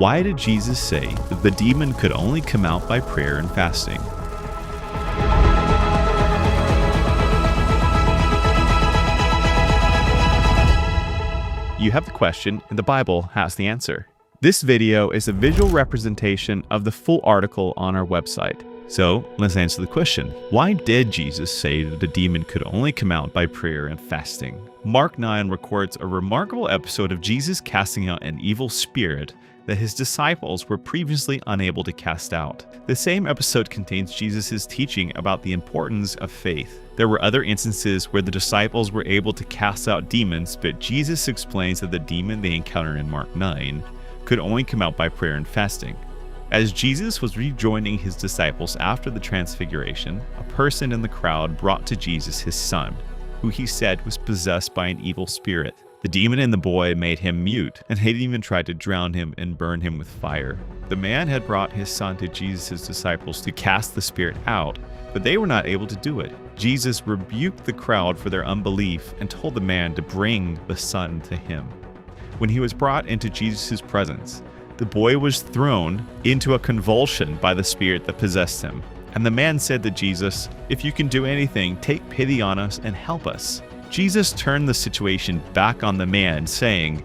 Why did Jesus say that the demon could only come out by prayer and fasting? You have the question, and the Bible has the answer. This video is a visual representation of the full article on our website. So let's answer the question. Why did Jesus say that the demon could only come out by prayer and fasting? Mark 9 records a remarkable episode of Jesus casting out an evil spirit that his disciples were previously unable to cast out. The same episode contains Jesus' teaching about the importance of faith. There were other instances where the disciples were able to cast out demons, but Jesus explains that the demon they encountered in Mark 9 could only come out by prayer and fasting. As Jesus was rejoining his disciples after the transfiguration, a person in the crowd brought to Jesus his son, who he said was possessed by an evil spirit. The demon in the boy made him mute, and had even tried to drown him and burn him with fire. The man had brought his son to Jesus' disciples to cast the spirit out, but they were not able to do it. Jesus rebuked the crowd for their unbelief and told the man to bring the son to him. When he was brought into Jesus' presence, the boy was thrown into a convulsion by the spirit that possessed him. And the man said to Jesus, "If you can do anything, take pity on us and help us." Jesus turned the situation back on the man, saying,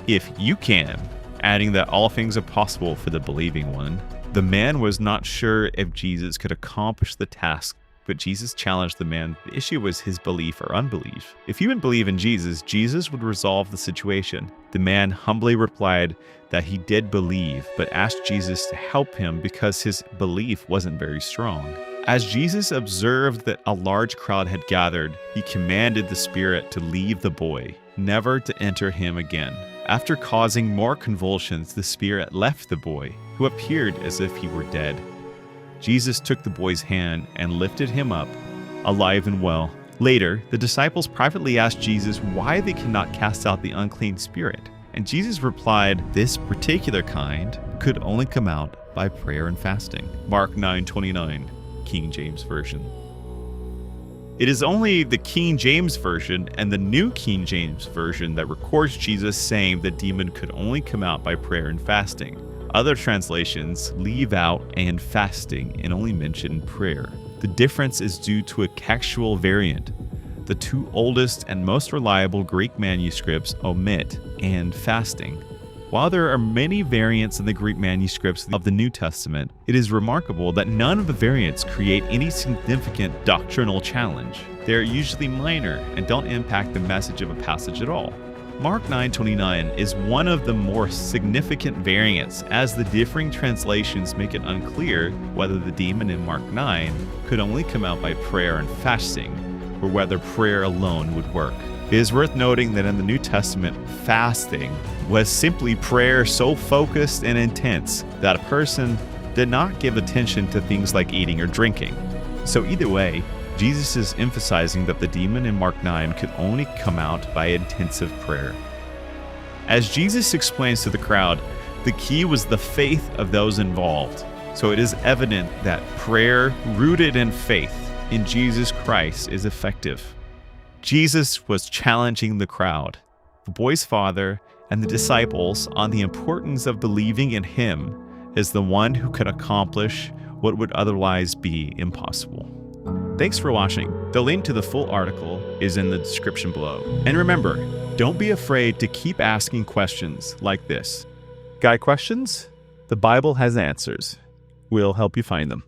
"If you can," adding that all things are possible for the believing one. The man was not sure if Jesus could accomplish the task, but Jesus challenged the man. The issue was his belief or unbelief. If you would believe in Jesus, Jesus would resolve the situation. The man humbly replied that he did believe, but asked Jesus to help him because his belief wasn't very strong. As Jesus observed that a large crowd had gathered, he commanded the spirit to leave the boy, never to enter him again. After causing more convulsions, the spirit left the boy, who appeared as if he were dead. Jesus took the boy's hand and lifted him up, alive and well. Later, the disciples privately asked Jesus why they could not cast out the unclean spirit. And Jesus replied, "This particular kind could only come out by prayer and fasting." Mark 9:29. King James Version. It is only the King James Version and the New King James Version that records Jesus saying the demon could only come out by prayer and fasting. Other translations leave out "and fasting" and only mention prayer. The difference is due to a textual variant. The two oldest and most reliable Greek manuscripts omit "and fasting." While there are many variants in the Greek manuscripts of the New Testament, it is remarkable that none of the variants create any significant doctrinal challenge. They are usually minor and don't impact the message of a passage at all. Mark 9:29 is one of the more significant variants, as the differing translations make it unclear whether the demon in Mark 9 could only come out by prayer and fasting, or whether prayer alone would work. It is worth noting that in the New Testament, fasting was simply prayer so focused and intense that a person did not give attention to things like eating or drinking. So either way, Jesus is emphasizing that the demon in Mark 9 could only come out by intensive prayer. As Jesus explains to the crowd, the key was the faith of those involved. So it is evident that prayer rooted in faith in Jesus Christ is effective. Jesus was challenging the crowd, the boy's father, and the disciples on the importance of believing in him as the one who could accomplish what would otherwise be impossible. Thanks for watching. The link to the full article is in the description below. And remember, don't be afraid to keep asking questions like this. Got questions? The Bible has answers. We'll help you find them.